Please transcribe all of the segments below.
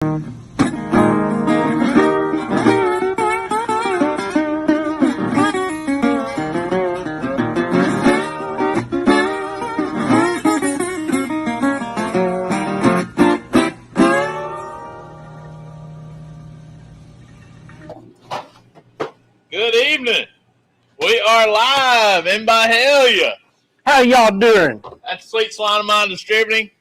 Good evening. We are live in Byhalia. How y'all doing? That's Sweet Slime Mine Distributing.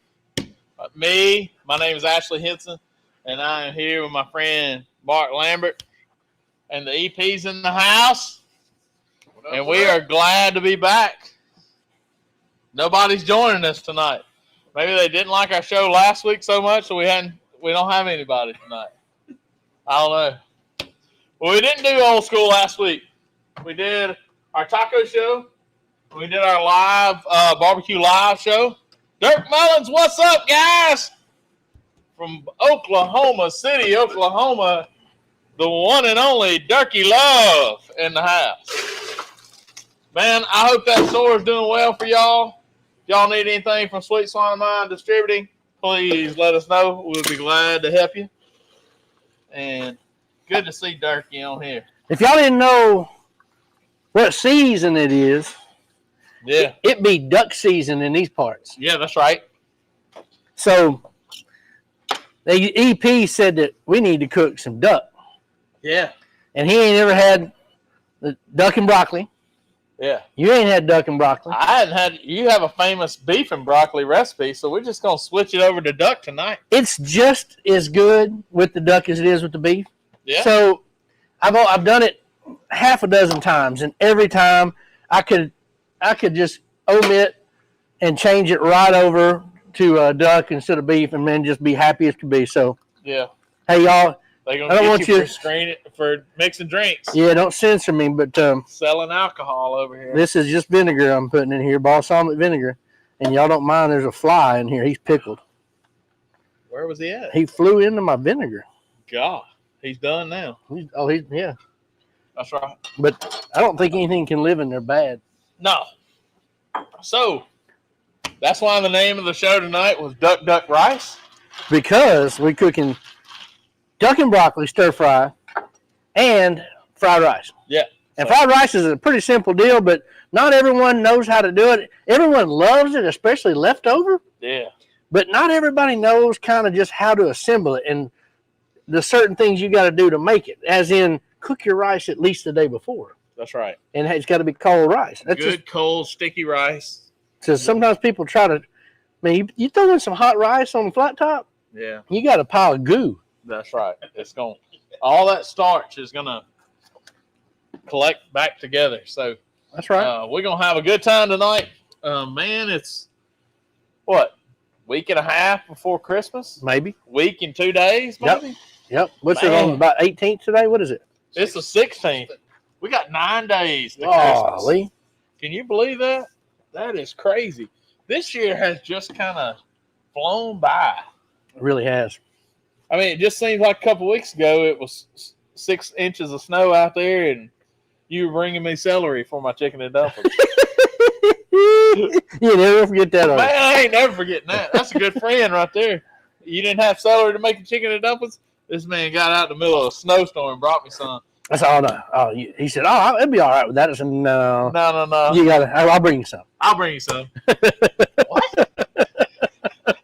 My name is Ashley Henson, and I am here with my friend Mark Lambert, and the EP's in the house. And we are glad to be back. Nobody's joining us tonight. Maybe they didn't like our show last week so much, so we don't have anybody tonight. I don't know. Well, we didn't do old school last week. We did our taco show. We did our live barbecue live show. Dirk Mullins, what's up, guys? From Oklahoma City, Oklahoma, the one and only Dirky Love in the house. Man, I hope that store is doing well for y'all. If y'all need anything from Sweet Slime Mine Distributing, please let us know. We'll be glad to help you. And good to see Dirky on here. If y'all didn't know what season it is, yeah, it be duck season in these parts. Yeah, that's right. So the EP said that we need to cook some duck. Yeah. And he ain't ever had the duck and broccoli. Yeah. You ain't had duck and broccoli. I hadn't had. You have a famous beef and broccoli recipe, so we're just gonna switch it over to duck tonight. It's just as good with the duck as it is with the beef. Yeah. So I've done it half a dozen times, and every time I could just omit and change it right over to duck instead of beef, and then just be happy as could be. So yeah. Hey y'all, they gonna get you for mixing drinks. Yeah, don't censor me, but selling alcohol over here. This is just vinegar I'm putting in here, balsamic vinegar, and y'all don't mind. There's a fly in here. He's pickled. Where was he at? He flew into my vinegar. God. He's done now. Yeah. That's right. But I don't think anything can live in there bad. No. So, that's why the name of the show tonight was Duck Duck Rice. Because we're cooking duck and broccoli stir fry and fried rice. Yeah. And fried rice is a pretty simple deal, but not everyone knows how to do it. Everyone loves it, especially leftover. Yeah. But not everybody knows kind of just how to assemble it and the certain things you got to do to make it, as in cook your rice at least the day before. That's right. And it's got to be cold rice. That's good, cold, sticky rice. So sometimes people try to, you throw in some hot rice on the flat top, yeah, you got a pile of goo. That's right. It's going, all that starch is going to collect back together. So that's right. We're going to have a good time tonight. Man, it's what? Week and a half before Christmas? Maybe. Week and 2 days, maybe? Yep. What's it on? About 18th today? What is it? It's the 16th. We got 9 days to Christmas. Lee. Can you believe that? That is crazy. This year has just kind of flown by. It really has. I mean, it just seems like a couple weeks ago it was 6 inches of snow out there, and you were bringing me celery for my chicken and dumplings. You never forget that. Man, I ain't never forgetting that. That's a good friend right there. You didn't have celery to make the chicken and dumplings? This man got out in the middle of a snowstorm and brought me some. That's all. No. Oh, he said, "Oh, it'll be all right with that." I said, "No, no. You got it. I'll bring you some." I'll bring you some. What?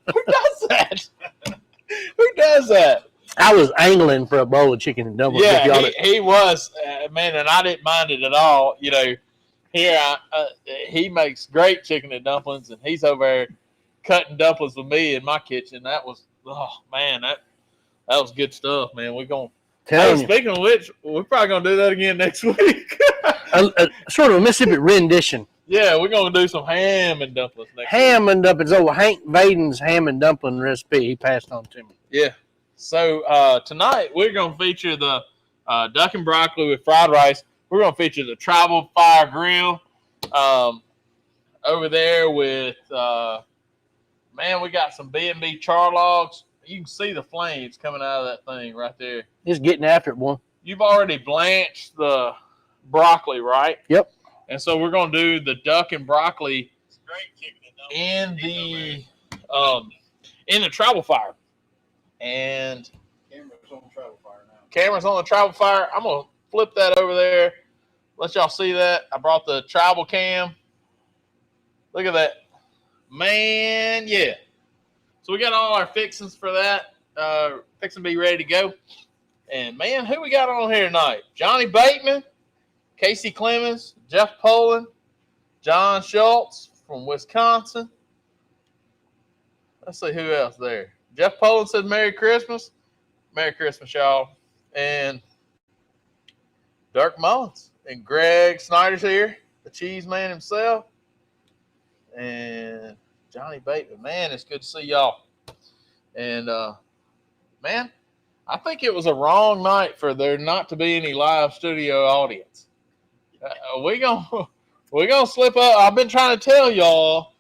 Who does that? Who does that? I was angling for a bowl of chicken and dumplings. Yeah, he was, man, and I didn't mind it at all. You know, here he makes great chicken and dumplings, and he's over there cutting dumplings with me in my kitchen. That was, oh man, that was good stuff, man. We're going. Speaking of which, we're probably going to do that again next week. Sort of a Mississippi rendition. Yeah, we're going to do some ham and dumplings next week. Ham and dumplings. Old Hank Vaden's ham and dumpling recipe he passed on to me. Yeah. So tonight we're going to feature the duck and broccoli with fried rice. We're going to feature the Tribal Fire Grill over there with, man, we got some B&B char logs. You can see the flames coming out of that thing right there. Just getting after it, boy. You've already blanched the broccoli, right? Yep. And so we're going to do the duck and broccoli in the Tribal Fire. And camera's on the travel fire. I'm going to flip that over there. Let y'all see that. I brought the travel cam. Look at that. Man, yeah. So we got all our fixings for that. Fixing to be ready to go. And, man, who we got on here tonight? Johnny Bateman, Casey Clemens, Jeff Poland, John Schultz from Wisconsin. Let's see who else there. Jeff Poland said Merry Christmas. Merry Christmas, y'all. And Dirk Mullins. And Greg Snyder's here, the cheese man himself. And Johnny Bateman. Man, it's good to see y'all. And, man, I think it was a wrong night for there not to be any live studio audience. We're gonna slip up. I've been trying to tell y'all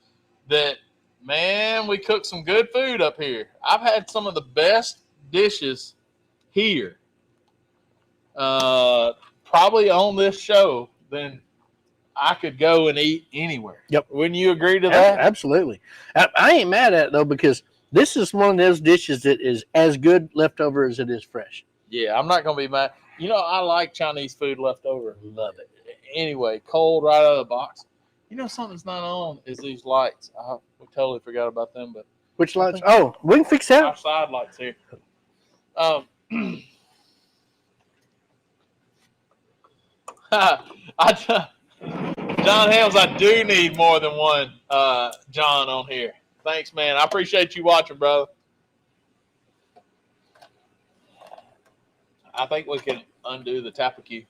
that, man, we cooked some good food up here. I've had some of the best dishes here, probably on this show, than I could go and eat anywhere. Yep. Wouldn't you agree to that? Absolutely. I ain't mad at it, though, because this is one of those dishes that is as good leftover as it is fresh. Yeah, I'm not going to be mad. You know, I like Chinese food leftover. Love it. Anyway, cold right out of the box. You know, something that's not on is these lights. We totally forgot about them, but which lights? Oh, we can fix that. our side lights here. John Helms, I do need more than one John on here. Thanks, man. I appreciate you watching, brother. I think we can undo the Tapaque.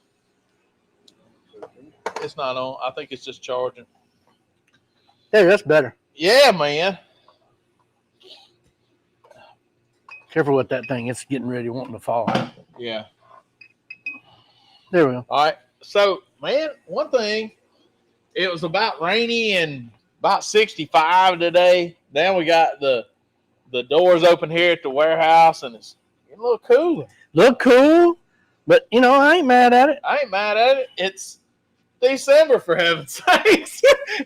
It's not on. I think it's just charging. Hey, that's better. Yeah, man. Careful with that thing. It's getting ready, wanting to fall. Yeah. There we go. All right. So, man, one thing, it was about rainy and about 65 today. Then we got the doors open here at the warehouse, and it's getting a little cooler. Look cool, but, you know, I ain't mad at it. I ain't mad at it. It's December, for heaven's sakes.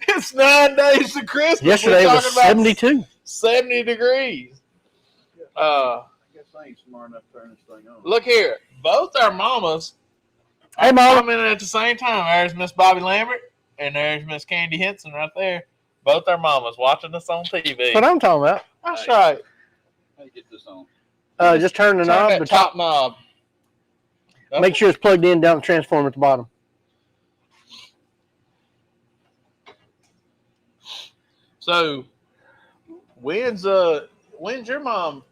It's 9 days to Christmas. Yesterday was 72. 70 degrees. I guess I ain't smart enough to turn this thing on. Look here. Both our mamas Hey, are Mama. commenting at the same time. There's Miss Bobby Lambert, and there's Miss Candy Henson right there. Both our mamas watching us on TV. That's what I'm talking about. That's Hey. right. How do you get this on? Just turn the Turn knob. that The top knob. Make sure it's plugged in down the transformer at the bottom. So, when's your mom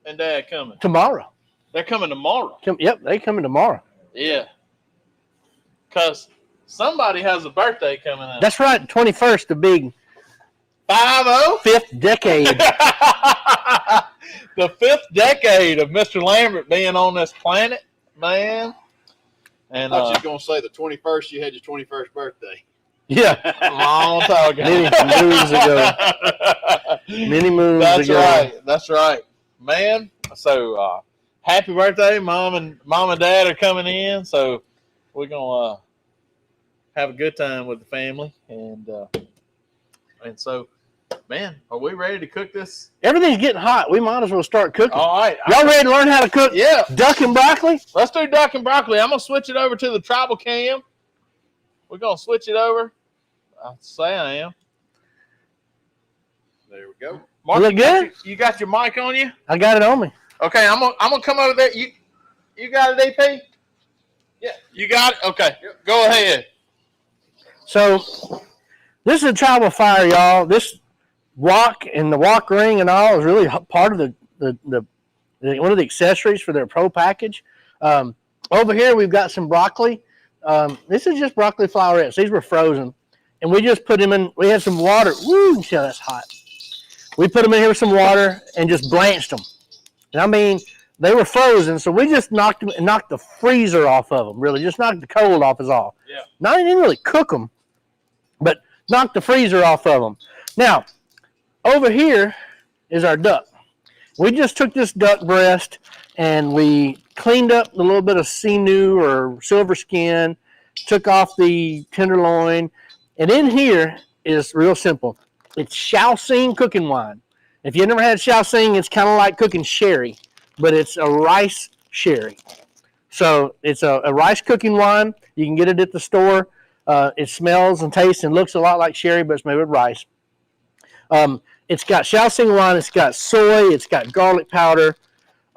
and dad coming? Tomorrow. They're coming tomorrow. Yep, they coming tomorrow. Yeah. Because somebody has a birthday coming up. That's right, 21st, the big 5-0? 5th decade. The 5th decade of Mr. Lambert being on this planet, man. And I was just going to say the 21st, you had your 21st birthday. Yeah. long time ago. Many moons ago. Many moons That's ago. right. That's right. Man, so happy birthday. Mom and Dad are coming in, so we're going to have a good time with the family. And so, man, are we ready to cook this? Everything's getting hot. We might as well start cooking. All right. Y'all ready to learn how to cook Yeah. duck and broccoli? Let's do duck and broccoli. I'm going to switch it over to the tribal cam. We're going to switch it over. I'll say I am. There we go. Mark, Look good? You got your mic on you? I got it on me. Okay, I'm gonna come over there. You got it, AP? Yeah. You got it? Okay. Yep. Go ahead. So, this is a tribal fire, y'all. This wok and the wok ring and all is really part of the one of the accessories for their pro package. Over here, we've got some broccoli. This is just broccoli flowerets. These were frozen. And we just put them in. We had some water. Woo, you see how that's hot. We put them in here with some water and just blanched them. And I mean, they were frozen, so we just knocked the freezer off of them, really. Just knocked the cold off is all. Yeah. Not didn't really cook them, but knocked the freezer off of them. Now, over here is our duck. We just took this duck breast and we cleaned up a little bit of sinew or silver skin, took off the tenderloin, and in here is real simple. It's Shaoxing cooking wine. If you've never had Shaoxing, it's kind of like cooking sherry, but it's a rice sherry. So it's a rice cooking wine. You can get it at the store. It smells and tastes and looks a lot like sherry, but it's made with rice. It's got Shaoxing wine. It's got soy. It's got garlic powder.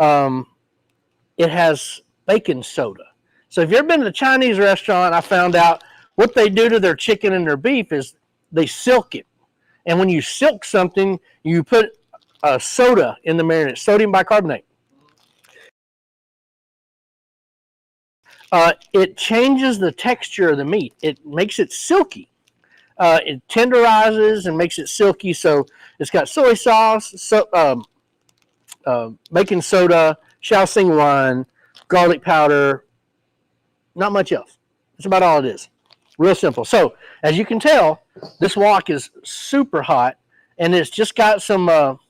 It has baking soda. So if you've ever been to a Chinese restaurant, I found out what they do to their chicken and their beef is they silk it. And when you silk something, you put soda in the marinade, sodium bicarbonate. It changes the texture of the meat. It makes it silky. It tenderizes and makes it silky. So it's got soy sauce, baking soda, Shaoxing wine, garlic powder, not much else. That's about all it is. Real simple. So as you can tell, this wok is super hot, and it's just got some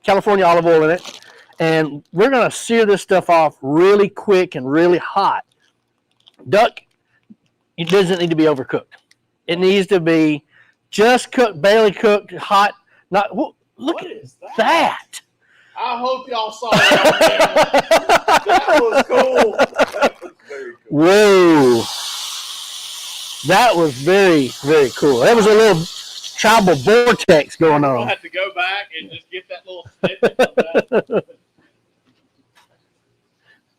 California olive oil in it. And we're going to sear this stuff off really quick and really hot. Duck, it doesn't need to be overcooked. It needs to be just cooked, barely cooked, hot. Not look at that. I hope y'all saw that. That was cool. That was very cool. Whoa. That was very, very cool. That was a little tribal vortex going on. We'll have to go back and just get that little snippet of that.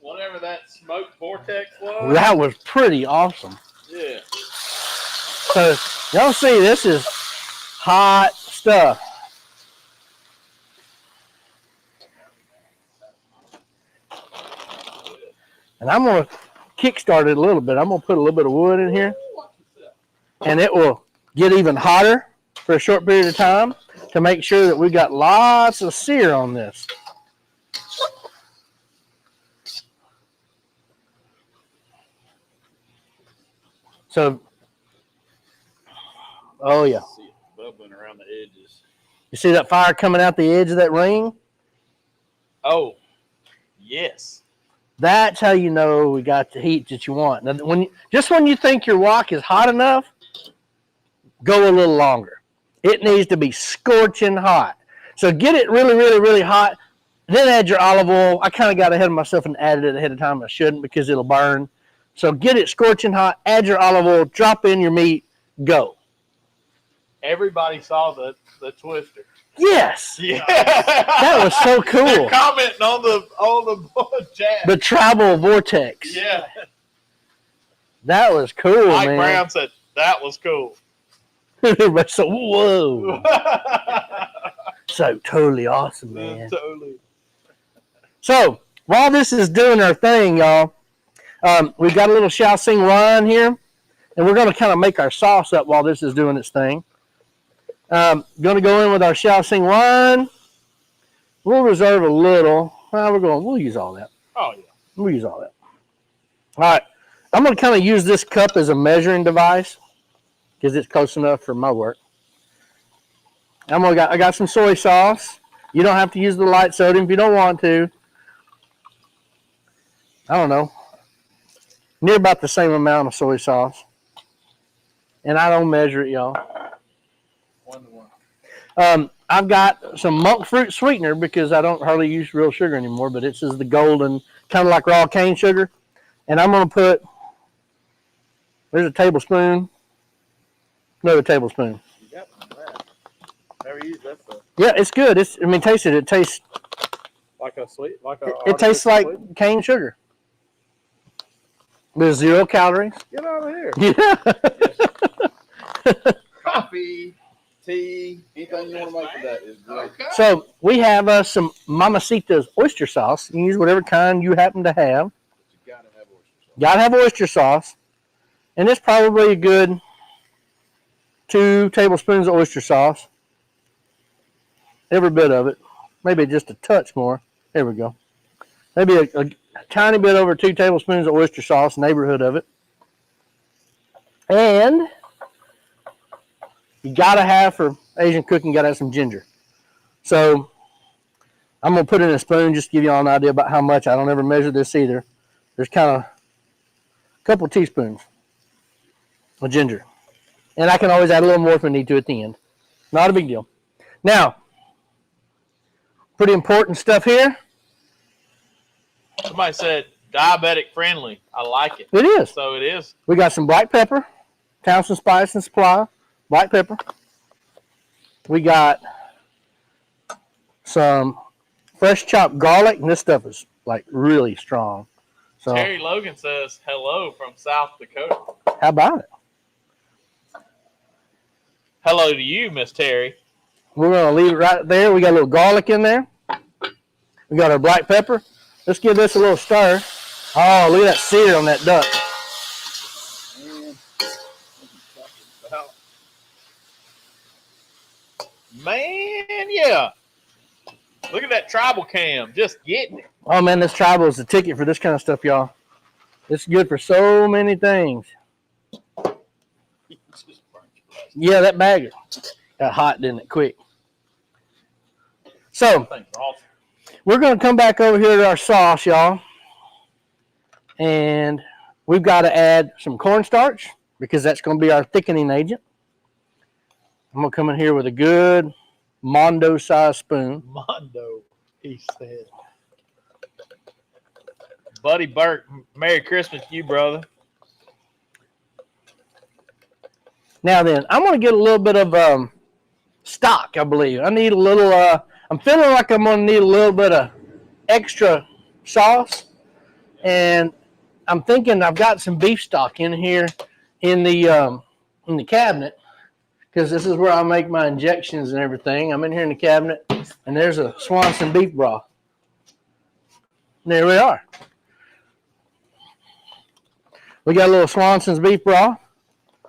Whatever that smoke vortex was. That was pretty awesome. Yeah. So, y'all see, this is hot stuff. And I'm going to kickstart it a little bit. I'm going to put a little bit of wood in here. And it will get even hotter for a short period of time to make sure that we got lots of sear on this. So, oh yeah. See it bubbling around the edges. You see that fire coming out the edge of that ring? Oh, yes. That's how you know we got the heat that you want. Now, when you think your wok is hot enough, go a little longer. It needs to be scorching hot. So get it really, really, really hot. Then add your olive oil. I kind of got ahead of myself and added it ahead of time. I shouldn't because it'll burn. So get it scorching hot. Add your olive oil. Drop in your meat. Go. Everybody saw the twister. Yes. Yeah. That was so cool. They're commenting on the chat. The tribal vortex. Yeah. That was cool, Mike man. Brown said that was cool. So, whoa. So totally awesome, man. Totally. So while this is doing our thing, y'all, we've got a little Shaoxing wine here, and we're going to kind of make our sauce up while this is doing its thing. Going to go in with our Shaoxing wine. We'll reserve a little. We'll use all that. Oh, yeah. We'll use all that. All right. I'm going to kind of use this cup as a measuring device because it's close enough for my work. I got some soy sauce. You don't have to use the light sodium if you don't want to. I don't know. Near about the same amount of soy sauce. And I don't measure it, y'all. 1 to 1. I've got some monk fruit sweetener because I don't hardly use real sugar anymore, but this is the golden, kind of like raw cane sugar. And I'm going to put, there's a tablespoon, another tablespoon. You got that. Never used that stuff. Yeah, it's good. Taste it. It tastes Like a sweet, it tastes like cane sugar. There's 0 calories. Get out of here. Yeah. Coffee, tea, anything you want to make with that is great. Okay. So we have some Mamacita's oyster sauce. You can use whatever kind you happen to have. You gotta have oyster sauce. Got to have oyster sauce. And it's probably a good 2 tablespoons of oyster sauce. Every bit of it. Maybe just a touch more. There we go. Maybe a tiny bit over 2 tablespoons of oyster sauce, neighborhood of it. And you got to have, for Asian cooking, got to have some ginger. So I'm going to put in a spoon just to give you all an idea about how much. I don't ever measure this either. There's kind of a couple of teaspoons of ginger. And I can always add a little more if I need to at the end. Not a big deal. Now, pretty important stuff here. Somebody said diabetic friendly. I like it. It is. So it is. We got some black pepper, Townsend Spice and Supply, black pepper. We got some fresh chopped garlic, and this stuff is like really strong. So Terry Logan says hello from South Dakota. how about it? Hello to you, Miss Terry. We're gonna leave it right there. We got a little garlic in there. We got our black pepper. Let's give this a little stir. Oh, look at that sear on that duck. Man, yeah. Look at that tribal cam. Just getting it. Oh man, this tribal is the ticket for this kind of stuff, y'all. It's good for so many things. Yeah, that bagger got hot, didn't it? Quick. So Awesome. we're gonna come back over here to our sauce, y'all, and we've got to add some cornstarch because that's gonna be our thickening agent. I'm gonna come in here with a good Mondo size spoon. Mondo, he said. Buddy Burke, Merry Christmas to you, brother. Now then, I'm gonna get a little bit of stock, I believe. I need a little. I'm feeling like I'm gonna need a little bit of extra sauce, and I'm thinking I've got some beef stock in here in the cabinet because this is where I make my injections and everything. I'm in here in the cabinet, and there's a Swanson beef broth. There we are. We got a little Swanson's beef broth.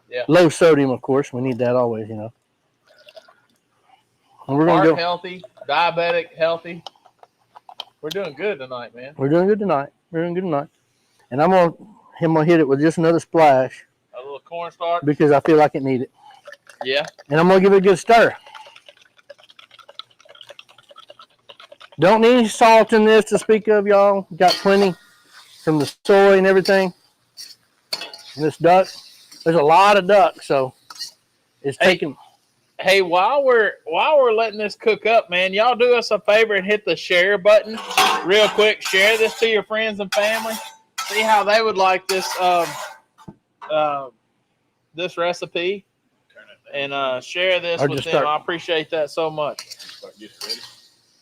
Yeah. Low sodium, of course. We need that always, you know. And we're gonna Heart go. healthy, diabetic healthy. We're doing good tonight, man. We're doing good tonight. We're doing good tonight. And I'm gonna hit it with just another splash A little cornstarch. because I feel like it needs it. Yeah. And I'm gonna give it a good stir. Don't need any salt in this to speak of, y'all. Got plenty from the soy and everything. And this duck, there's a lot of duck, so it's taking. Hey, while we're letting this cook up, man, y'all do us a favor and hit the share button real quick. Share this to your friends and family. See how they would like this this recipe, and share this Or with just them. start- I appreciate that so much.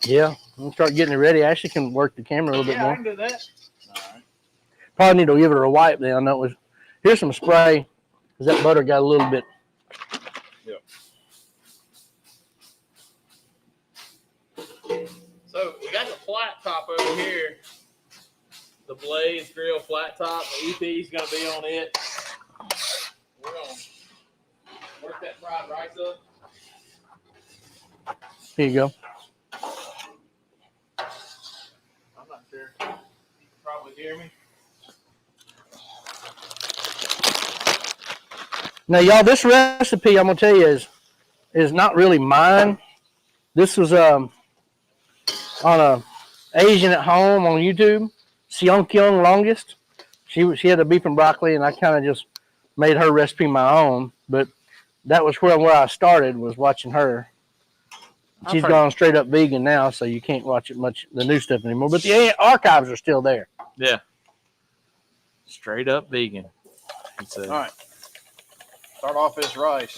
Yeah, I'm gonna start getting it ready. I actually can work the camera a little bit Yeah, I more. can do that. Probably need to give it a wipe then. I know it was. Here's some spray because that butter got a little bit. So we got the flat top over here. The Blaze Grill flat top. The EP's gonna be on it. We're gonna work that fried rice up. Here you go. I'm not sure. You can probably hear me. Now, y'all, this recipe I'm gonna tell you is not really mine. This was on a Asian at home on YouTube, Seong Longest. She had a beef and broccoli, and I kind of just made her recipe my own. But that was where I started, was watching her. She's gone straight up vegan now, so you can't watch the new stuff anymore. But the archives are still there. Yeah. Straight up vegan. All right. Start off this rice.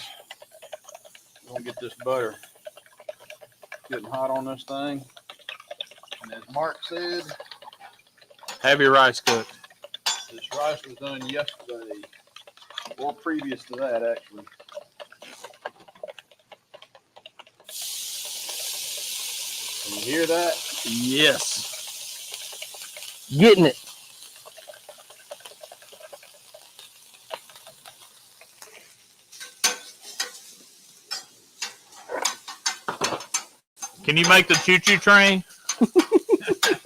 We're going to get this butter getting hot on this thing. And as Mark said, Have your rice cooked. this rice was done yesterday, or previous to that, actually. Can you hear that? Yes. Getting it. Can you make the choo-choo train?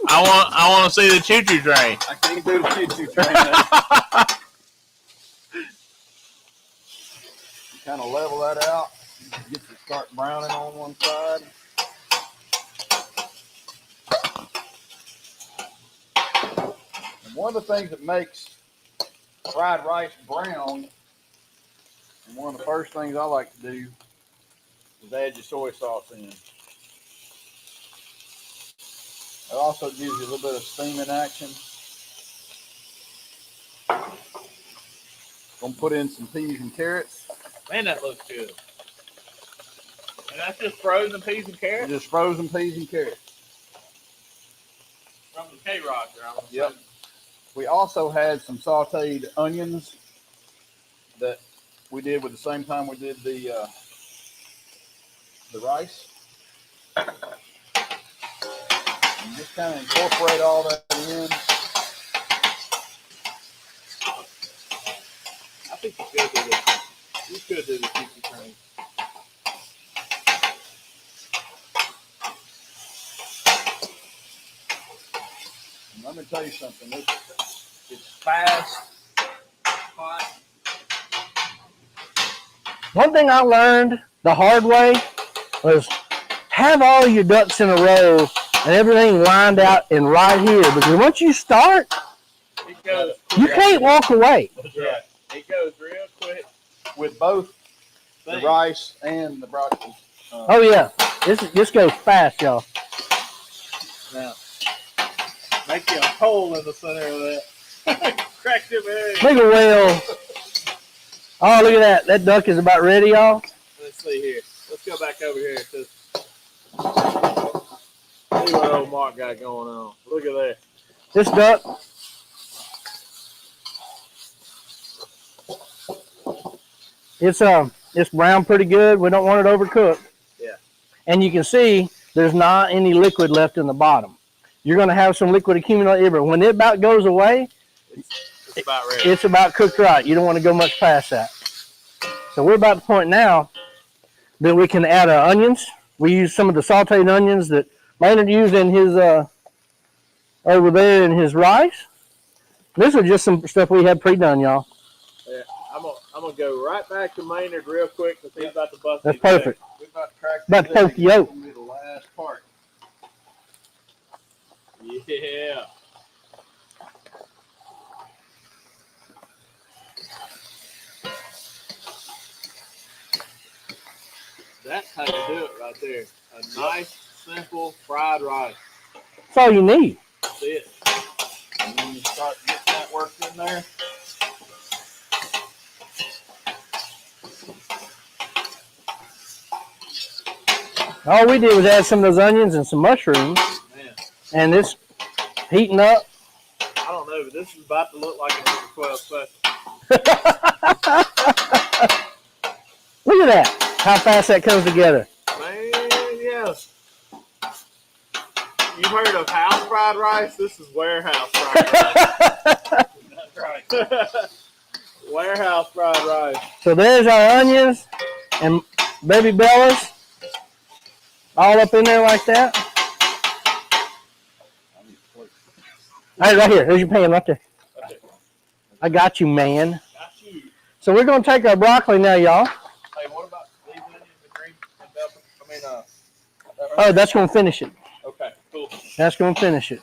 I want to see the choo-choo train. I can't do the choo-choo train. Kind of level that out. Get to start browning on one side. And one of the things that makes fried rice brown, and one of the first things I like to do, is add your soy sauce in. It also gives you a little bit of steaming action. Gonna put in some peas and carrots. Man, that looks good. And that's just frozen peas and carrots? Just frozen peas and carrots. From the K-Rock. Yep. We also had some sauteed onions that we did with the same time we did the rice. And just kind of incorporate all that in. I think you could do this. You could do the pizza train. And let me tell you something. It's fast, hot. One thing I learned the hard way was have all your ducks in a row and everything lined out and right here. Because once you start, It goes. you can't walk away. Yeah. It goes real quick. With both the rice and the broccoli. Oh yeah, this goes fast, y'all. Now, make you a hole in the center of that. Crack them eggs. Look at whale. Oh, look at that. That duck is about ready, y'all. Let's see here. Let's go back over here. See what old Mark got going on. Look at that. This duck. It's brown pretty good. We don't want it overcooked. Yeah. And you can see there's not any liquid left in the bottom. You're going to have some liquid accumulate, but when it about goes away, It's about ready. it's about cooked right. You don't want to go much past that. So we're about to the point now that we can add our onions. We use some of the sauteed onions that Maynard used in his over there in his rice. This is just some stuff we had pre-done, y'all. Yeah. I'm gonna go right back to Maynard real quick because he's about to bust. That's these perfect. We're about to crack About to poke the yolk. This is gonna be the last part. eggs. Yeah. That's how you do it right there. A nice, simple fried rice. That's all you need. That's it. And then you start getting that worked in there. All we did was add some of those onions and some mushrooms, Man, and it's heating up. I don't know, but this is about to look like a number 12 special. Look at that, how fast that comes together. Man, yes. You've heard of house fried rice? This is warehouse fried rice. That's right. Warehouse fried rice. So there's our onions and baby bellas, all up in there like that. All right, right here. Here's your pan right there. Okay. I got you, man. Got you. So we're going to take our broccoli now, y'all. Hey, what about these onions and green and pepper? I mean, Oh, that's going to finish it. okay, cool. That's going to finish it.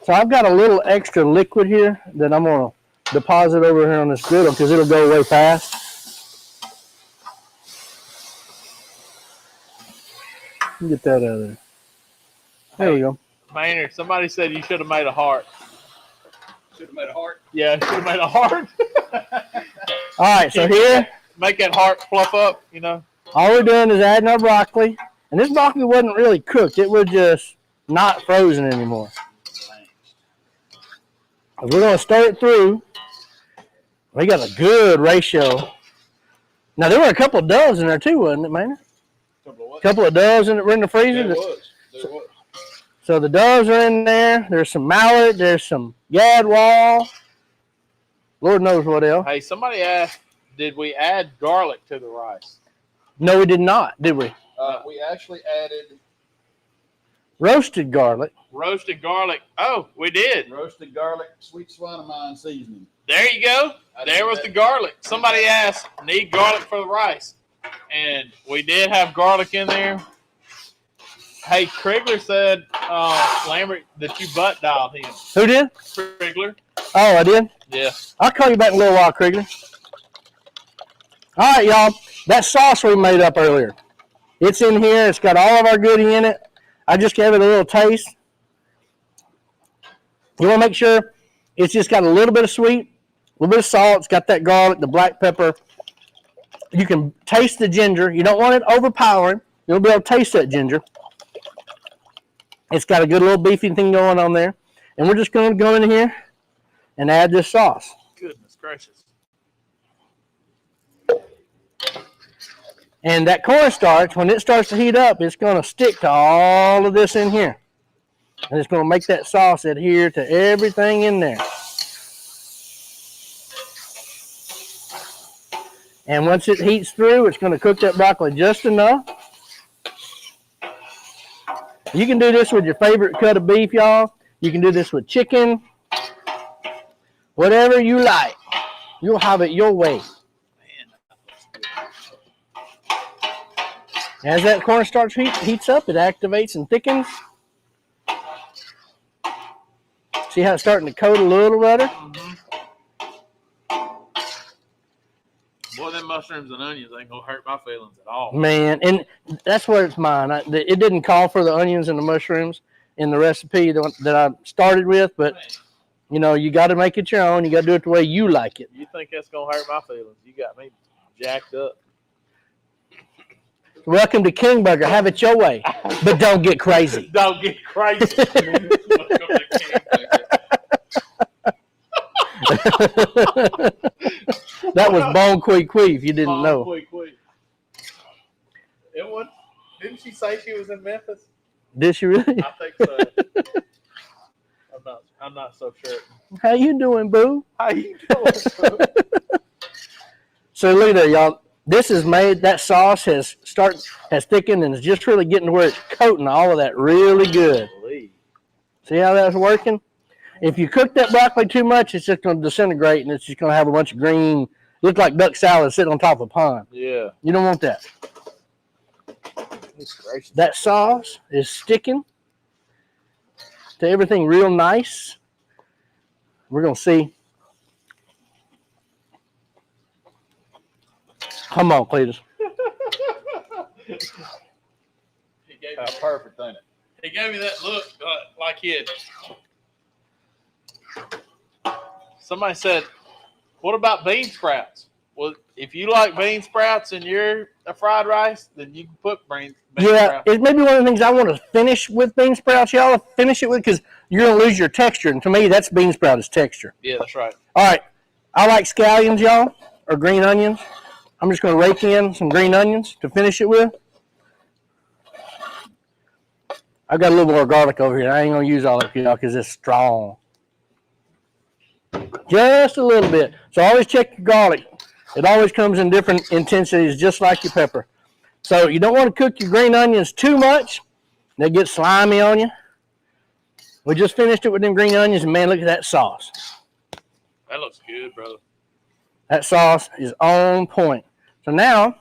So I've got a little extra liquid here that I'm going to deposit over here on this griddle because it'll go away fast. Get that out of there. There we go. Maynard, somebody said you should have made a heart. Should have made a heart. Yeah, should have made a heart. All right, so here, Make that heart fluff up, you know. all we're doing is adding our broccoli. And this broccoli wasn't really cooked. It was just not frozen anymore. We're going to stir it through. We got a good ratio. Now, there were a couple of doves in there too, wasn't it, man? A couple of doves in the freezer. There was. So the doves are in there. There's some mallard. There's some gadwall. Lord knows what else. Hey, somebody asked, did we add garlic to the rice? No, we did not, did we? We actually added Roasted garlic. Roasted garlic. Oh, we did. roasted garlic, sweet Sweetener seasoning. There you go. There was the garlic. Somebody asked, need garlic for the rice. And we did have garlic in there. Hey, Krigler said, Lambert, that you butt dialed him. Who did? Krigler. Oh, I did? Yeah. I'll call you back in a little while, Krieger. All right, y'all. That sauce we made up earlier. It's in here. It's got all of our goodie in it. I just gave it a little taste. You want to make sure it's just got a little bit of sweet, a little bit of salt. It's got that garlic, the black pepper. You can taste the ginger. You don't want it overpowering. You'll be able to taste that ginger. It's got a good little beefy thing going on there. And we're just going to go in here and add this sauce. Goodness gracious. And that cornstarch, when it starts to heat up, it's going to stick to all of this in here. And it's going to make that sauce adhere to everything in there. And once it heats through, it's going to cook that broccoli just enough. You can do this with your favorite cut of beef, y'all. You can do this with chicken. Whatever you like. You'll have it your way. As that cornstarch heats up, it activates and thickens. See how it's starting to coat a little better? Mm-hmm. Boy, them mushrooms and onions ain't gonna hurt my feelings at all. Man, and that's where it's mine. It didn't call for the onions and the mushrooms in the recipe that I started with, but you know, you got to make it your own. You got to do it the way you like it. You think that's gonna hurt my feelings? You got me jacked up. Welcome to King Burger. Have it your way, but don't get crazy. Don't get crazy. Welcome to King Burger. That was Bon Qui Qui, if you didn't know. Quick. It was. Didn't she say she was in Memphis? Did she really? I think so. I'm not so sure. How you doing, boo? How you doing? So look there, y'all. This is made. That sauce has thickened and is just really getting to where it's coating all of that really good. See how that's working? If you cook that broccoli too much, it's just going to disintegrate and it's just going to have a bunch of green, look like duck salad sitting on top of a pond. Yeah. You don't want that. That sauce is sticking to everything real nice. We're going to see. Come on, Cletus. How perfect, ain't it? He gave me that look like he had. Somebody said, what about bean sprouts? Well, if you like bean sprouts in your fried rice, then you can put bean sprouts. It may be one of the things I want to finish with bean sprouts, y'all. Finish it with, because you're going to lose your texture. And to me, that's bean sprout is texture. Yeah, that's right. All right. I like scallions, y'all, or green onions. I'm just going to rake in some green onions to finish it with. I've got a little more garlic over here. I ain't going to use all of it, y'all, because it's strong. Just a little bit. So always check your garlic. It always comes in different intensities, just like your pepper. So you don't want to cook your green onions too much. They get slimy on you. We just finished it with them green onions, and man, look at that sauce. That looks good, brother. That sauce is on point. So now,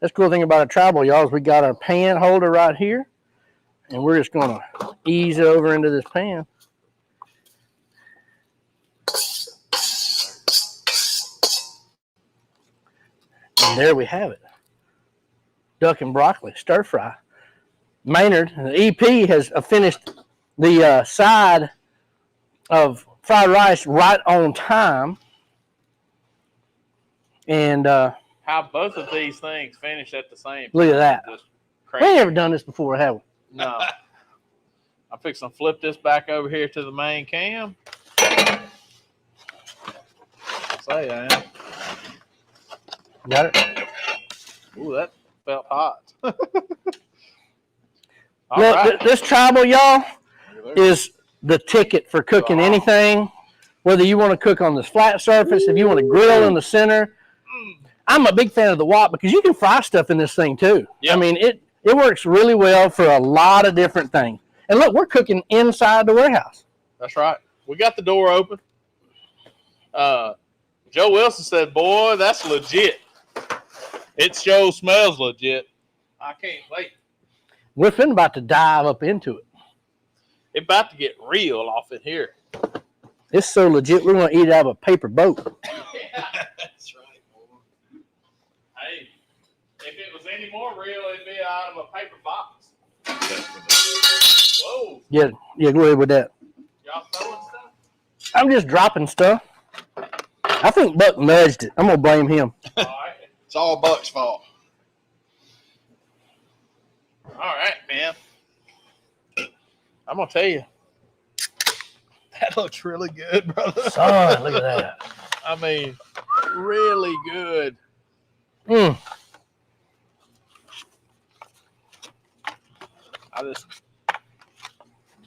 that's the cool thing about a tribal, y'all, is we got our pan holder right here, and we're just going to ease it over into this pan. And there we have it. Duck and broccoli, stir fry. Maynard, the EP, has finished the side of fried rice right on time. And how both of these things finish at the same time. Look at that. Just we ain't ever done this before, have we? No. I'm fixing to flip this back over here to the main cam. Say I am. Got it? Ooh, that felt hot. Look, this tribal, y'all, is the ticket for cooking anything. Whether you want to cook on this flat surface, if you want to grill in the center. I'm a big fan of the wok because you can fry stuff in this thing too. Yep. I mean, it works really well for a lot of different things. And look, we're cooking inside the warehouse. That's right. We got the door open. Joe Wilson said, boy, that's legit. It sure smells legit. I can't wait. We're about to dive up into it. It's about to get real off in here. It's so legit, we're going to eat it out of a paper boat. Yeah, that's right, boy. Hey, if it was any more real, it'd be out of a paper box. Whoa. Yeah, go ahead with that. Y'all throwing stuff? I'm just dropping stuff. I think Buck nudged it. I'm gonna blame him. All right. It's all Buck's fault. All right, man. I'm gonna tell you, that looks really good, brother. Son, look at that. I mean, really good. Mm.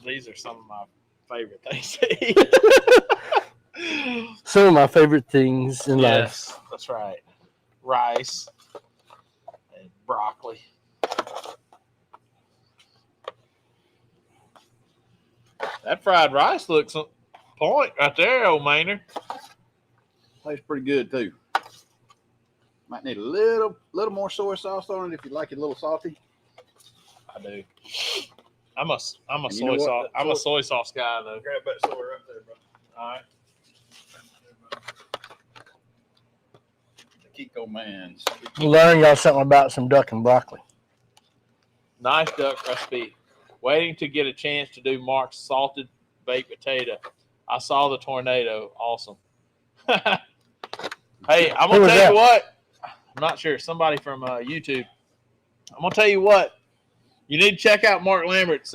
These are some of my favorite things to eat. Some of my favorite things in life. Yes, that's right. Rice and broccoli. That fried rice looks on point right there, old Maynard. Tastes pretty good too. Might need a little more soy sauce on it if you like it a little salty. I do. I'm a And you know soy what? sauce. I'm a soy sauce guy though. Grab that soy right there, bro. All right. The Kiko Mans. Learn y'all something about some duck and broccoli. Nice duck recipe. Waiting to get a chance to do Mark's salted baked potato. I saw the tornado. Awesome. Hey, I'm Who gonna was tell that? you what. I'm not sure. Somebody from YouTube. I'm gonna tell you what. You need to check out Mark Lambert's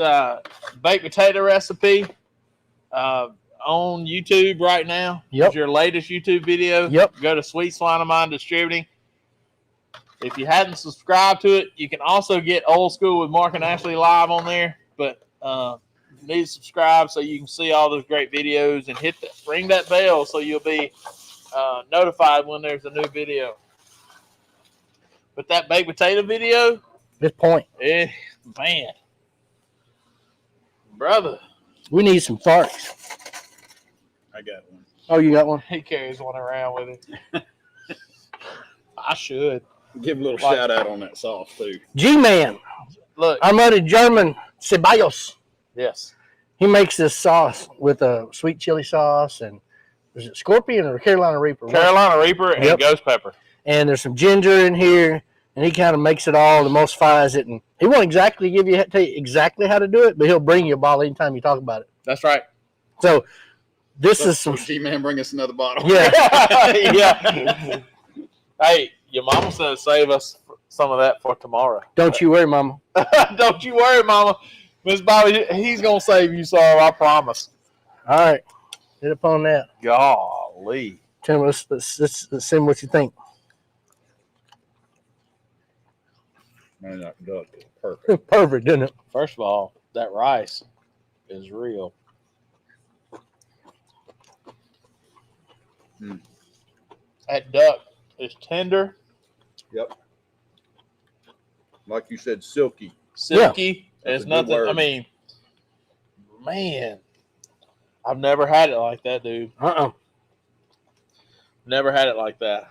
baked potato recipe on YouTube right now. Yep. It's your latest YouTube video. Yep. Go to Sweet Swine of Mine Distributing. If you hadn't subscribed to it, you can also get Old School with Mark and Ashley live on there. But you need to subscribe so you can see all those great videos and ring that bell so you'll be notified when there's a new video. But that baked potato video, This point. man, brother, We need some farts. I got one. Oh, you got one? he carries one around with him. I should. Give a little shout out on that sauce too. G-Man. Look, Our buddy German Ceballos. yes. He makes this sauce with a sweet chili sauce and is it Scorpion or Carolina Reaper? Carolina Reaper and Yep. ghost pepper. And there's some ginger in here, and he kind of makes it all, emulsifies it, and he won't exactly tell you exactly how to do it, but he'll bring you a bottle anytime you talk about it. That's right. So this is some. G-Man, bring us another bottle. Yeah. Yeah. Hey, your mama said save us some of that for tomorrow. Don't you worry, Mama. Don't you worry, Mama. Miss Bobby, he's gonna save you some. I promise. All right, hit upon that. Golly. Tell me, let's see what you think. Man, that duck is perfect. Perfect, didn't it? First of all, that rice is real. Mm. That duck is tender, Yep. Like you said, silky. silky. That's It's a good nothing. I word. mean, man, I've never had it like that, dude. Never had it like that.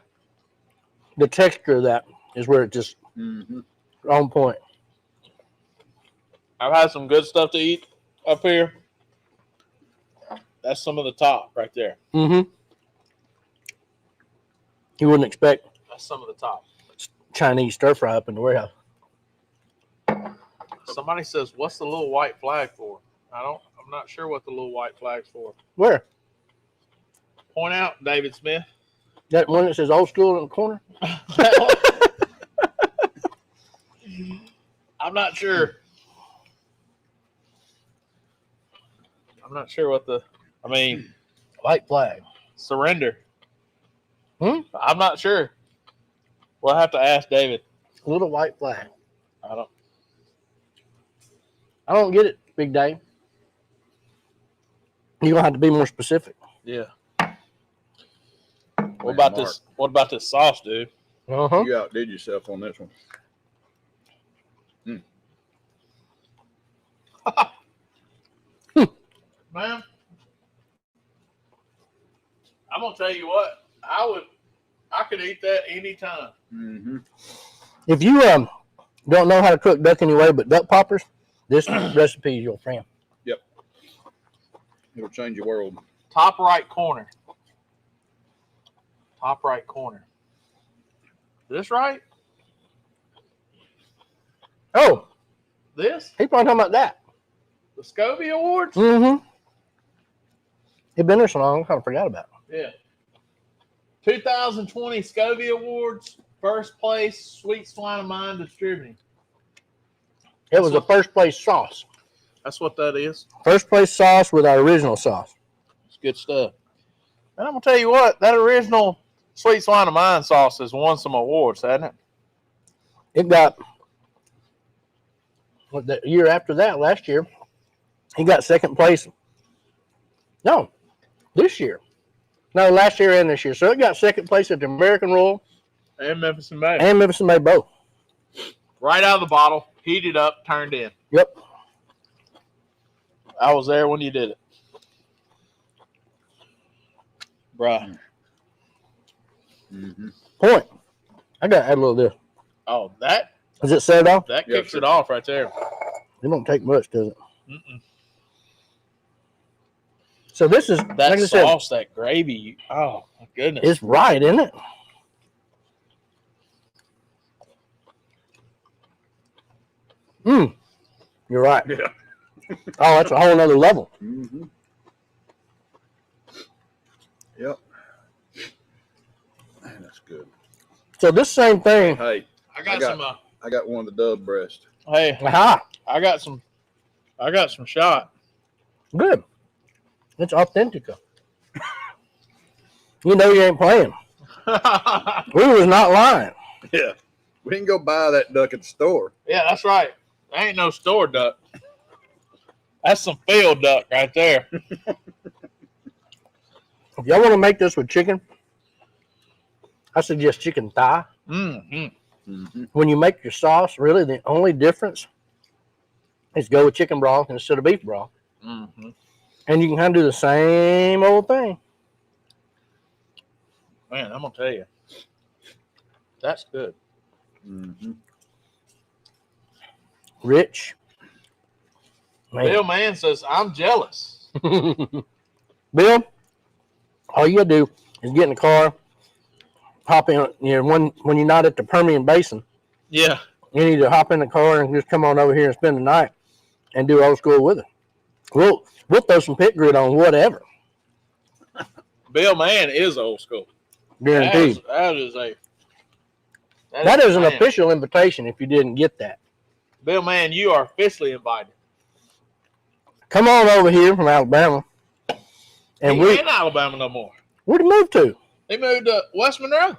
The texture of that is where it just Mm-hmm. on point. I've had some good stuff to eat up here. That's some of the top right there. Mm-hmm. You wouldn't expect That's some of the top. Chinese stir fry up in the warehouse. Somebody says, "What's the little white flag for?" I'm not sure what the little white flag's for. Where? Point out, David Smith. That one that says old school in the corner? I'm not sure. I'm not sure what the. I mean, White flag. surrender. Hmm? I'm not sure. We'll have to ask David. Little white flag. I don't get it, Big Dave. You're gonna have to be more specific. Yeah. Man, What about Mark, this? What about this sauce, dude? Uh-huh. You outdid yourself on this one. Man, I'm gonna tell you what. I could eat that anytime. Mm-hmm. If you don't know how to cook duck anyway, but duck poppers, this recipe is your friend. It'll change your world. Top right corner. Top right corner. This right? Oh, This? he probably talking about that. The Scovie Awards? Mm-hmm. It's been there so long, I kind of forgot about it. Yeah. 2020 Scovie Awards, first place, Sweet Swine of Mine Distributing. It was a first place sauce. That's what that is. First place sauce with our original sauce. It's good stuff. And I'm going to tell you what, that original Sweet Swine of Mine sauce has won some awards, hasn't it? It got, the year after that, last year, he got second place. No, this year. No, last year and this year. So it got second place at the American Royal. And Memphis and May. And Memphis and May both. Right out of the bottle, heated up, turned in. Yep. I was there when you did it. Bruh. Mm-hmm. Point. I got to add a little of this. Oh, that Is it set off? kicks Yes, sir. it off right there. It don't take much, does it? Mm-mm. So this is, That like I said, sauce, that gravy. Oh, my goodness. it's right, isn't it? You're right. Yeah. Oh, that's a whole nother level. Mm-hmm. Yep. Man, that's good. So this same thing. Hey, I got I got- some. I got one of the dove breast. Hey, Aha. I got some shot. Good. It's authentic. You know you ain't playing. We was not lying. Yeah. We didn't go buy that duck at the store. Yeah, that's right. That ain't no store duck. That's some field duck right there. If y'all want to make this with chicken, I suggest chicken thigh. Mm-hmm. Mm-hmm. When you make your sauce, really the only difference is go with chicken broth instead of beef broth. Mm-hmm. And you can kind of do the same old thing. Man, I'm gonna tell you, that's good. Mm-hmm. Rich. Man. Bill Mann says I'm jealous. Bill, all you gotta do is get in the car, hop in. When you're not at the Permian Basin, Yeah, you need to hop in the car and just come on over here and spend the night and do old school with it. We'll throw some pit grit on whatever. Bill Mann is old school. Guaranteed. That is An man. official invitation if you didn't get that. Bill Mann, you are officially invited. Come on over here from Alabama. And He ain't in Alabama no more. where'd he move to? He moved to West Monroe.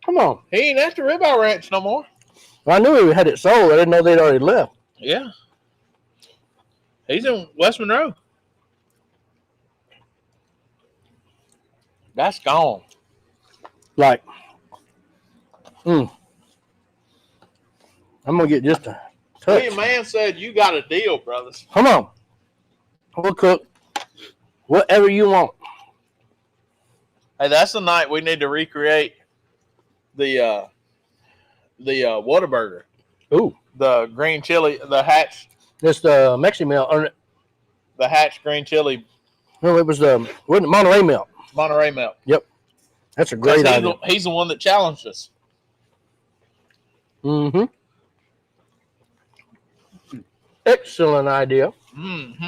Come on. He ain't at the Ribeye Ranch no more. Well, I knew he had it sold. I didn't know they'd already left. Yeah. He's in West Monroe. That's gone. Like, I'm going to get just a touch. William Mann said you got a deal, brothers. Come on. We'll cook whatever you want. Hey, that's the night we need to recreate the Whataburger. Ooh. The green chili, the hatch This the Mexi melt. Or, the hatch green chili no, it was wasn't it Monterey melt. Monterey melt. That's a great idea. He's the one that challenged us. Mm-hmm. Excellent idea. Mm-hmm.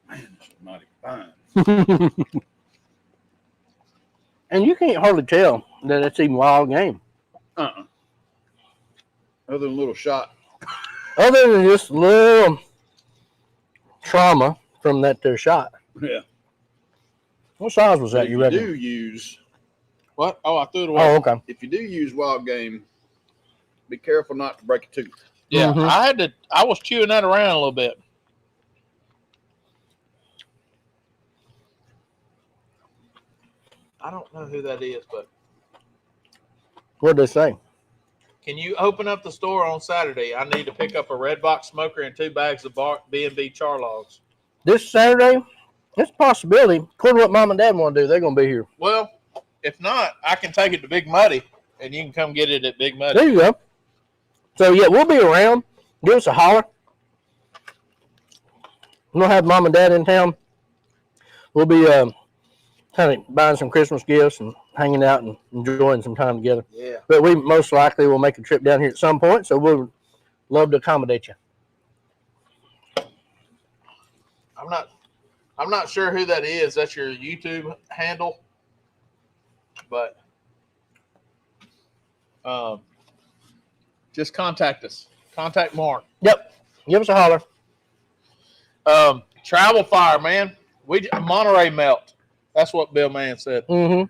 Man, that's mighty fine. And you can't hardly tell that it's even wild game. Uh-uh. Other than a little shot. Other than just little trauma from that shot. Yeah. What size was that, If you you reckon? do use, What? Oh, I threw it away. Oh, okay. if you do use wild game, be careful not to break a tooth. Yeah, Mhm. I was chewing that around a little bit. I don't know who that is, but What'd they say? can you open up the store on Saturday? I need to pick up a red box smoker and 2 bags of B&B char logs. This Saturday? It's a possibility. According to what Mom and Dad want to do, they're going to be here. Well, if not, I can take it to Big Muddy, and you can come get it at Big Muddy. There you go. So, yeah, we'll be around. Give us a holler. We'll have Mom and Dad in town. We'll be kind of buying some Christmas gifts and hanging out and enjoying some time together. Yeah. But we most likely will make a trip down here at some point, so we'll love to accommodate you. I'm not sure who that is. That's your YouTube handle. But just contact us. Contact Mark. Yep. Give us a holler. Travel fire, man. Monterey melt. That's what Bill Mann said. Mm-hmm.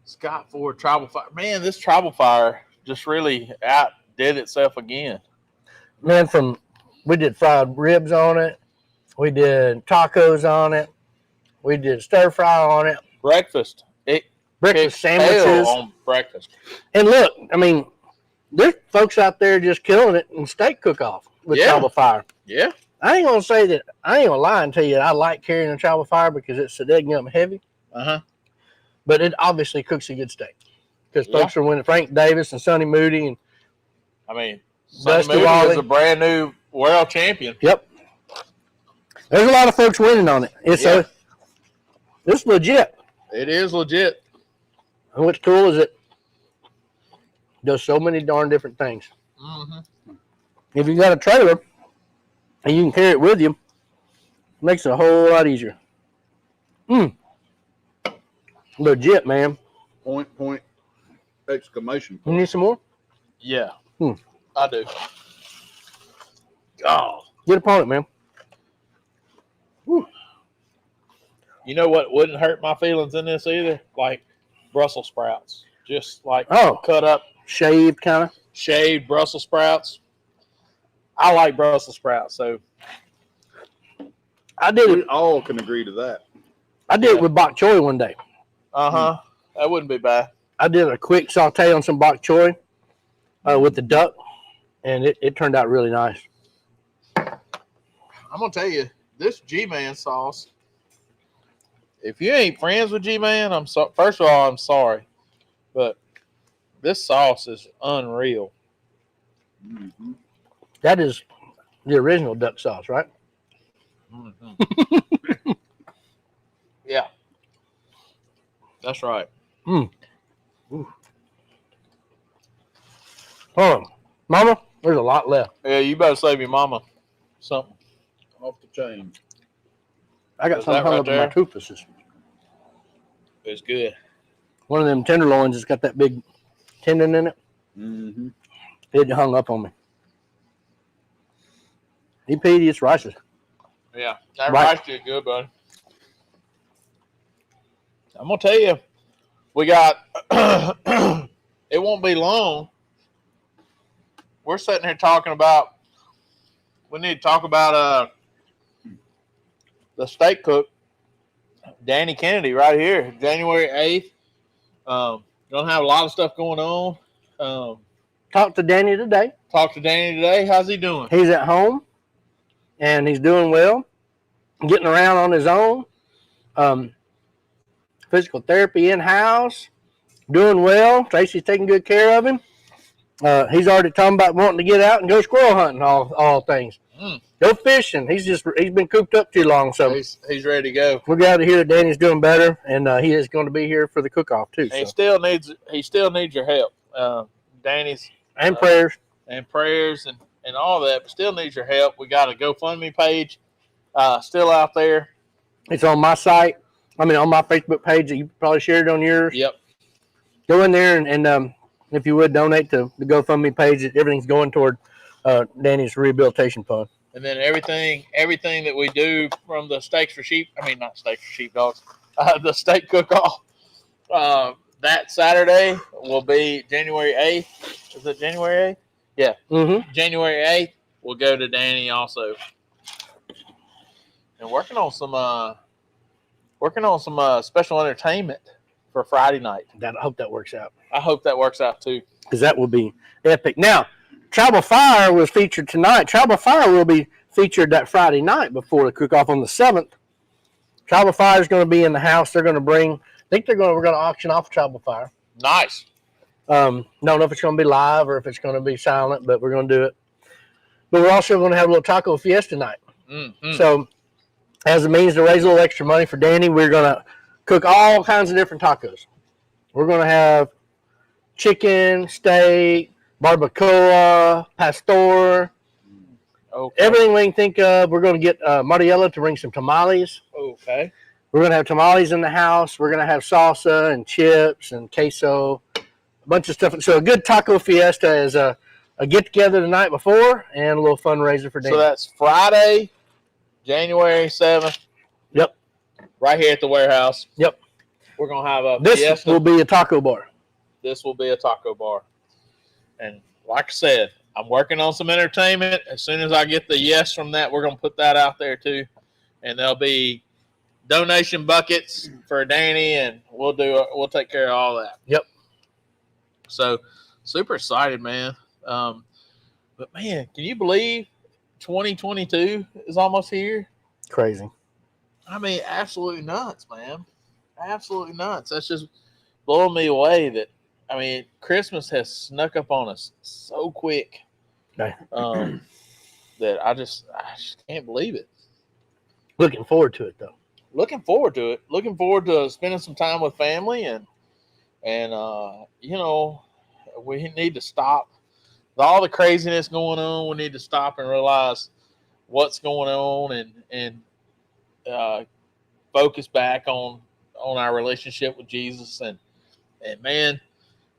Scott Ford travel fire. Man, this travel fire just really outdid itself again. Man, we did fried ribs on it. We did tacos on it. We did stir fry on it. Breakfast. Breakfast sandwiches. On breakfast. And look, I mean, there's folks out there just killing it in steak cook-off with travel fire. Yeah. I ain't gonna lie and tell you I like carrying a travel fire because it's so dang heavy. Uh-huh. But it obviously cooks a good steak. Because folks are winning. Frank Davis and Sonny Moody and Sonny Moody is a brand new world champion. Yep. There's a lot of folks winning on it. It's legit. It is legit. And what's cool is it does so many darn different things. Mm-hmm. If you got a trailer and you can carry it with you, it makes it a whole lot easier. Legit, man. Point, exclamation You point. need some more? Yeah. I do. Oh. Get upon it, man. You know what wouldn't hurt my feelings in this either? Like Brussels sprouts. Just like cut up. Shaved, kind of. Shaved Brussels sprouts. I like Brussels sprouts, so. I did We it. all can agree to that. I did it with bok choy one day. Uh-huh. That wouldn't be bad. I did a quick saute on some bok choy with the duck, and it turned out really nice. I'm going to tell you, this G-Man sauce, if you ain't friends with G-Man, first of all, I'm sorry. But this sauce is unreal. Mm-hmm. That is the original duck sauce, right? Mm-hmm. Yeah. That's right. Hold on. Mama, there's a lot left. Yeah, you better save your mama something. Off the chain. I got Is something that hung right up in my there? toothpieces. It's good. One of them tenderloins has got that big tendon in it. Mm-hmm. It hung up on me. EP, it's rices. Yeah. That Right. rice did good, buddy. I'm going to tell you, we got, it won't be long. We're sitting here talking about, we need to talk about the steak cook, Danny Kennedy, right here, January 8th. Gonna have a lot of stuff going on. Talked to Danny today. Talked to Danny today. How's he doing? He's at home, and he's doing well, getting around on his own. Physical therapy in-house, doing well. Tracy's taking good care of him. He's already talking about wanting to get out and go squirrel hunting, all things. Go fishing. He's been cooped up too long, so he's ready to go. we're glad to hear that Danny's doing better, and he is going to be here for the cook-off too. He So. still needs your help. Danny's And prayers. and prayers and all that, but still needs your help. We got a GoFundMe page still out there. It's on my site. On my Facebook page that you probably shared on yours. Yep. Go in there and if you would donate to the GoFundMe page, everything's going toward Danny's rehabilitation fund. And then everything that we do from the steaks for sheep, not steaks for sheepdogs, the steak cook-off, that Saturday will be January 8th. Is it January 8th? Yeah. Mm-hmm. January 8th, we'll go to Danny also. And working on some special entertainment for Friday night. I hope that works out. I hope that works out too. Because that will be epic. Now, Travel Fire was featured tonight. Travel Fire will be featured that Friday night before the cook-off on the 7th. Travel Fire is going to be in the house. They're going to we're going to auction off Travel Fire. Nice. Don't know if it's going to be live or if it's going to be silent, but we're going to do it. But we're also going to have a little taco fiesta night. Mm-hmm. So, as a means to raise a little extra money for Danny, we're going to cook all kinds of different tacos. We're going to have chicken, steak, barbacoa, pastor, Okay. everything we can think of. We're going to get Mariella to bring some tamales. Okay. We're going to have tamales in the house. We're going to have salsa and chips and queso, a bunch of stuff. So a good taco fiesta is a get-together the night before and a little fundraiser for dinner. So that's Friday, January 7th. Yep. Right here at the warehouse. Yep. We're going to have a This fiesta. will be a taco bar. This will be a taco bar. And like I said, I'm working on some entertainment. As soon as I get the yes from that, we're going to put that out there too. And there'll be donation buckets for Danny, and we'll take care of all that. Yep. So super excited, man. But man, can you believe 2022 is almost here? Crazy. I mean, absolutely nuts, man. Absolutely nuts. That's just blowing me away that, I mean, Christmas has snuck up on us so quick Okay. that I just can't believe it. Looking forward to it, though. Looking forward to it. Looking forward to spending some time with family and you know, we need to stop with all the craziness going on. We need to stop and realize what's going on and focus back on our relationship with Jesus and man,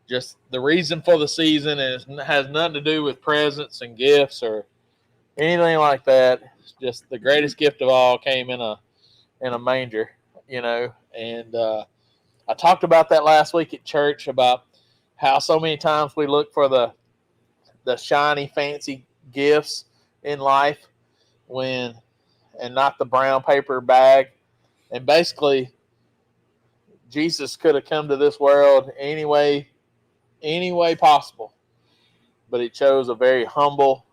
just the reason for the season has nothing to do with presents and gifts or anything like that. It's just the greatest gift of all came in a manger, you know. And I talked about that last week at church about how so many times we look for the shiny, fancy gifts in life and not the brown paper bag. And basically, Jesus could have come to this world any way possible, but he chose a very humble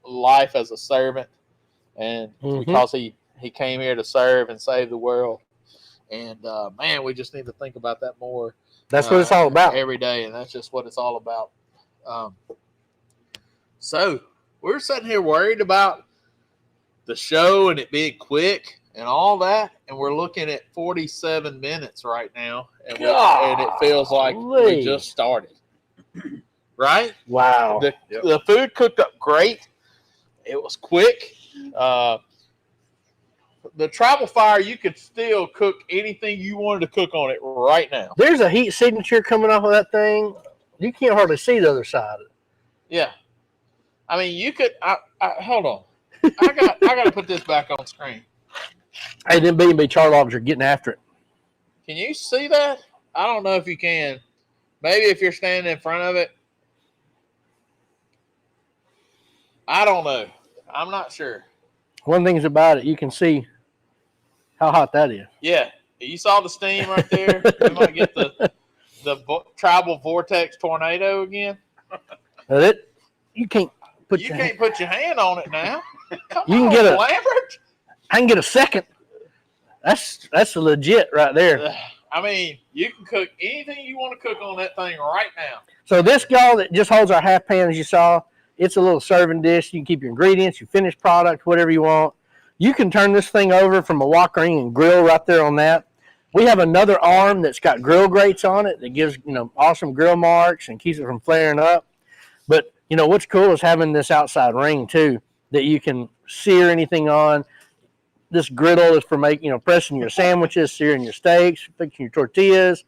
life as a servant, and because he came here to serve and save the world. And man, we just need to think about that more. That's what it's all about every day, and that's just what it's all about. So we're sitting here worried about the show and it being quick and all that, and we're looking at 47 minutes right now, and it feels like we just started. Right? Wow. The food cooked up great. It was quick. The travel fire, you could still cook anything you wanted to cook on it right now. There's a heat signature coming off of that thing. You can't hardly see the other side of it. Yeah. I mean, you could. Hold on. I got to put this back on screen. Hey, them B&B Charlogs are getting after it. Can you see that? I don't know if you can. Maybe if you're standing in front of it. I don't know. I'm not sure. One thing's about it, you can see how hot that is. Yeah. You saw the steam right there? We might get the tribal vortex tornado again. You can't put your hand on it now. Come you can on, get Lambert. I can get a second. That's legit right there. I mean, you can cook anything you want to cook on that thing right now. So this gall that just holds our half pan, as you saw, it's a little serving dish. You can keep your ingredients, your finished product, whatever you want. You can turn this thing over from a wok ring and grill right there on that. We have another arm that's got grill grates on it that gives, awesome grill marks and keeps it from flaring up. But, what's cool is having this outside ring, too, that you can sear anything on. This griddle is for making, pressing your sandwiches, searing your steaks, fixing your tortillas.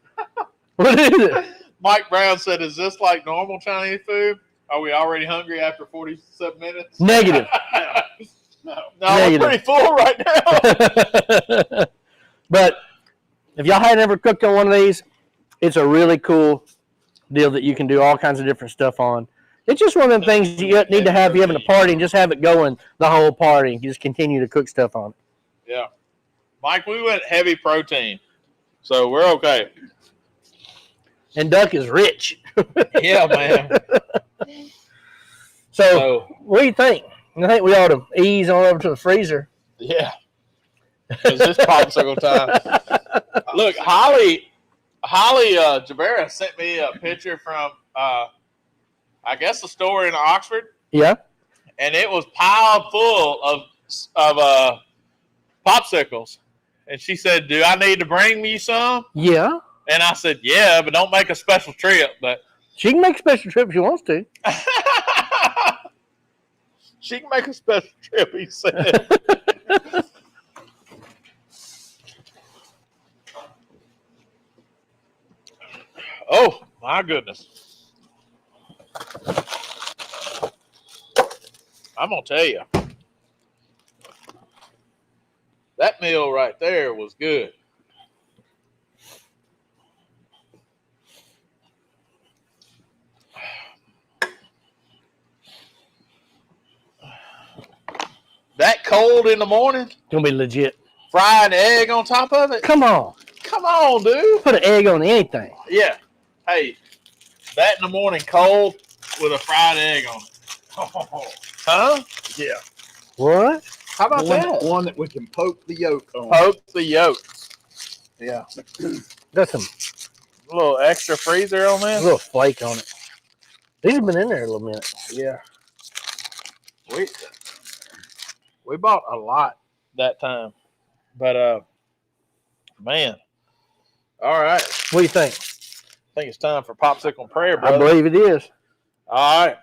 What is it? Mike Brown said, "Is this like normal Chinese food? Are we already hungry after 47 minutes?" Negative. No, we're pretty full right now. But if y'all hadn't ever cooked on one of these, it's a really cool deal that you can do all kinds of different stuff on. It's just one of them things you need to have if you're having a party and just have it going the whole party. You just continue to cook stuff on it. Yeah. Mike, we went heavy protein, so we're okay. And duck is rich. Yeah, man. So, what do you think? I think we ought to ease on over to the freezer. Yeah. Because this popsicle time. Look, Holly Javera sent me a picture from, I guess, a store in Oxford. Yeah. And it was piled full of popsicles. And she said, "Do I need to bring me some?" Yeah. And I said, "Yeah, but don't make a special trip." But she can make a special trip if she wants to. She can make a special trip, he said. My goodness. I'm going to tell you. That meal right there was good. That cold in the morning, Gonna be legit. fried egg on top of it. Come on. Come on, dude. Put an egg on anything. Yeah. Hey, that in the morning cold with a fried egg on it. Huh? Yeah. What? How about that? One that we can poke the yolk on. Poke the yolk. Yeah. Got some A little extra freezer on a that. little flake on it. These have been in there a little minute. Yeah. We bought a lot that time. But man. All right. What do you think? I think it's time for popsicle and prayer, I brother. believe it is. All right.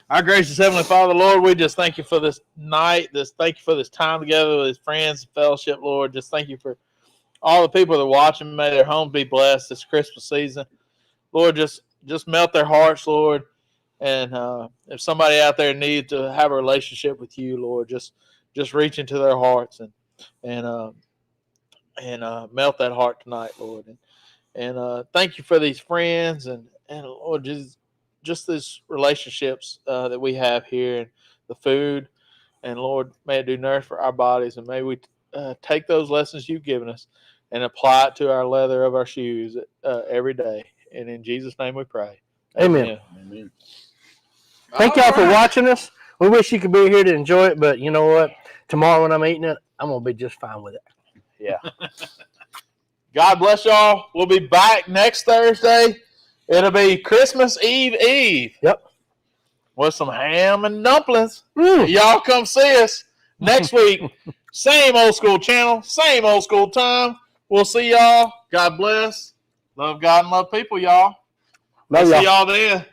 Our gracious Heavenly Father, Lord, we just thank you for this night. Thank you for this time together with his friends and fellowship, Lord. Just thank you for all the people that are watching. May their homes be blessed this Christmas season. Lord, just melt their hearts, Lord. And if somebody out there needs to have a relationship with you, Lord, just reach into their hearts and melt that heart tonight, Lord. And thank you for these friends and Lord, just these relationships that we have here and the food. And Lord, may it do nourish for our bodies. And may we take those lessons you've given us and apply it to our leather of our shoes every day. And in Jesus' name we pray. Amen. Amen. Thank y'all for watching us. We wish you could be here to enjoy it, but you know what? Tomorrow when I'm eating it, I'm going to be just fine with it. Yeah. God bless y'all. We'll be back next Thursday. It'll be Christmas Eve. Yep. With some ham and dumplings. Mm. Y'all come see us next week. Same old school channel, same old school time. We'll see y'all. God bless. Love God and love people, y'all. Love See y'all. y'all then.